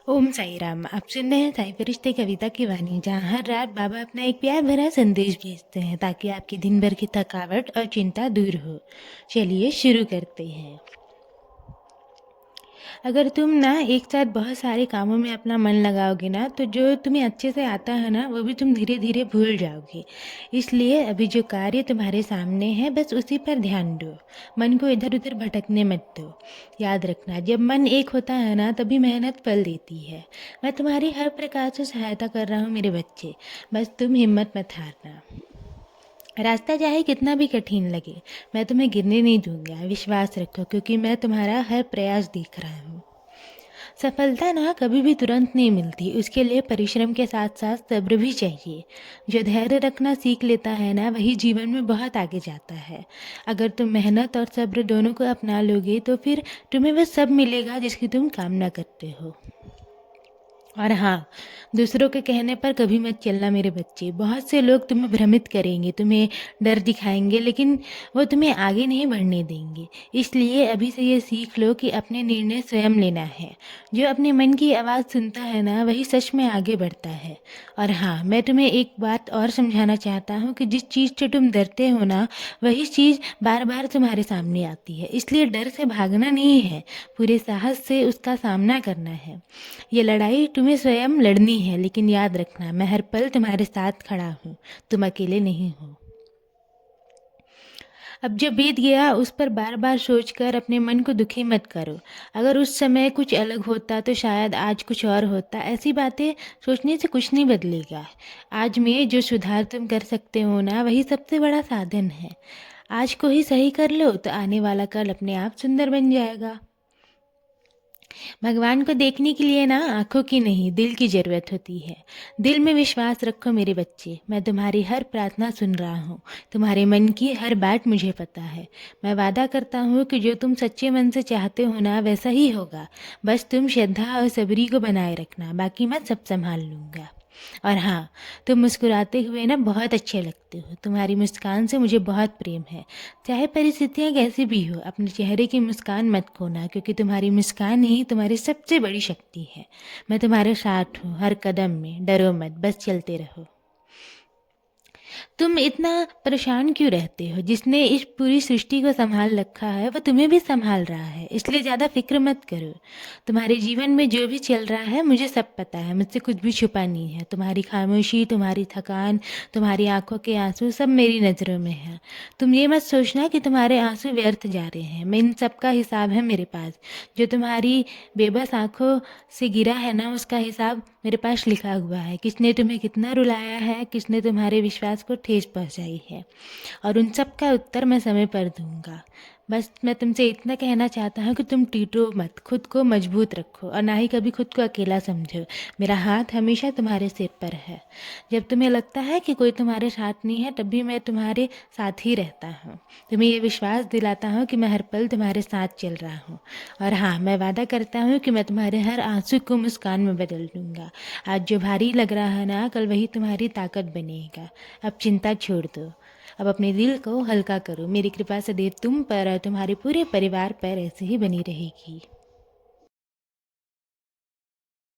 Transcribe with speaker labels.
Speaker 1: ओम साई राम। आप सुन रहे हैं साई फरिश्ते कविता की वाणी, जहाँ हर रात बाबा अपना एक प्यार भरा संदेश भेजते हैं ताकि आपकी दिन भर की थकावट और चिंता दूर हो। चलिए शुरू करते हैं। अगर तुम ना एक साथ बहुत सारे कामों में अपना मन लगाओगे ना, तो जो तुम्हें अच्छे से आता है ना, वो भी तुम धीरे धीरे भूल जाओगे। इसलिए अभी जो कार्य तुम्हारे सामने है, बस उसी पर ध्यान दो। मन को इधर उधर भटकने मत दो। याद रखना, जब मन एक होता है ना, तभी मेहनत फल देती है। मैं तुम्हारी हर प्रकार से सहायता कर रहा हूँ मेरे बच्चे। बस तुम हिम्मत मत हारना। रास्ता चाहे कितना भी कठिन लगे, मैं तुम्हें गिरने नहीं दूंगा। विश्वास रखो, क्योंकि मैं तुम्हारा हर प्रयास देख रहा हूँ। सफलता ना कभी भी तुरंत नहीं मिलती, उसके लिए परिश्रम के साथ साथ सब्र भी चाहिए। जो धैर्य रखना सीख लेता है ना, वही जीवन में बहुत आगे जाता है। अगर तुम मेहनत और सब्र दोनों को अपना लोगे, तो फिर तुम्हें वह सब मिलेगा जिसकी तुम कामना करते हो। और हाँ, दूसरों के कहने पर कभी मत चलना मेरे बच्चे। बहुत से लोग तुम्हें भ्रमित करेंगे, तुम्हें डर दिखाएंगे, लेकिन वो तुम्हें आगे नहीं बढ़ने देंगे। इसलिए अभी से ये सीख लो कि अपने निर्णय स्वयं लेना है। जो अपने मन की आवाज़ सुनता है ना, वही सच में आगे बढ़ता है। और हाँ, मैं तुम्हें एक बात और समझाना चाहता हूँ कि जिस चीज़ से तुम डरते हो ना, वही चीज़ बार बार तुम्हारे सामने आती है। इसलिए डर से भागना नहीं है, पूरे साहस से उसका सामना करना है। ये लड़ाई तुम्हें स्वयं लड़नी है, लेकिन याद रखना, मैं हर पल तुम्हारे साथ खड़ा हूँ। तुम अकेले नहीं हो। अब जो बीत गया उस पर बार बार सोचकर अपने मन को दुखी मत करो। अगर उस समय कुछ अलग होता तो शायद आज कुछ और होता। ऐसी बातें सोचने से कुछ नहीं बदलेगा। आज में जो सुधार तुम कर सकते हो ना, वही सबसे बड़ा साधन है। आज को ही सही कर लो, तो आने वाला कल अपने आप सुंदर बन जाएगा। भगवान को देखने के लिए ना आंखों की नहीं, दिल की ज़रूरत होती है। दिल में विश्वास रखो मेरे बच्चे। मैं तुम्हारी हर प्रार्थना सुन रहा हूँ। तुम्हारे मन की हर बात मुझे पता है। मैं वादा करता हूँ कि जो तुम सच्चे मन से चाहते हो ना, वैसा ही होगा। बस तुम श्रद्धा और सबरी को बनाए रखना, बाकी मैं सब संभाल लूँगा। और हाँ, तुम मुस्कुराते हुए ना बहुत अच्छे लगते हो। तुम्हारी मुस्कान से मुझे बहुत प्रेम है। चाहे परिस्थितियाँ कैसी भी हो, अपने चेहरे की मुस्कान मत खोना, क्योंकि तुम्हारी मुस्कान ही तुम्हारी सबसे बड़ी शक्ति है। मैं तुम्हारे साथ हूँ हर कदम में। डरो मत, बस चलते रहो। तुम इतना परेशान क्यों रहते हो? जिसने इस पूरी सृष्टि को संभाल रखा है, वो तुम्हें भी संभाल रहा है। इसलिए ज़्यादा फिक्र मत करो। तुम्हारे जीवन में जो भी चल रहा है, मुझे सब पता है। मुझसे कुछ भी छुपा नहीं है। तुम्हारी खामोशी, तुम्हारी थकान, तुम्हारी आंखों के आंसू सब मेरी नज़रों में है। तुम ये मत सोचना कि तुम्हारे आंसू व्यर्थ जा रहे हैं। मैं इन सब का हिसाब है मेरे पास। जो तुम्हारी बेबस आंखों से गिरा है ना, उसका हिसाब मेरे पास लिखा हुआ है। किसने तुम्हें कितना रुलाया है, किसने तुम्हारे विश्वास को ठेस पहुंचाई है, और उन सब का उत्तर मैं समय पर दूंगा। बस मैं तुमसे इतना कहना चाहता हूँ कि तुम टूटो मत, खुद को मजबूत रखो, और ना ही कभी खुद को अकेला समझो। मेरा हाथ हमेशा तुम्हारे सिर पर है। जब तुम्हें लगता है कि कोई तुम्हारे साथ नहीं है, तब भी मैं तुम्हारे साथ ही रहता हूँ। तुम्हें ये विश्वास दिलाता हूँ कि मैं हर पल तुम्हारे साथ चल रहा हूँ। और हाँ, मैं वादा करता हूँ कि मैं तुम्हारे हर आंसू को मुस्कान में बदल दूंगा। आज जो भारी लग रहा है ना, कल वही तुम्हारी ताकत बनेगा। अब चिंता छोड़ दो। अब अपने दिल को हल्का करो। मेरी कृपा सदैव तुम पर और तुम्हारे पूरे परिवार पर ऐसे ही बनी रहेगी।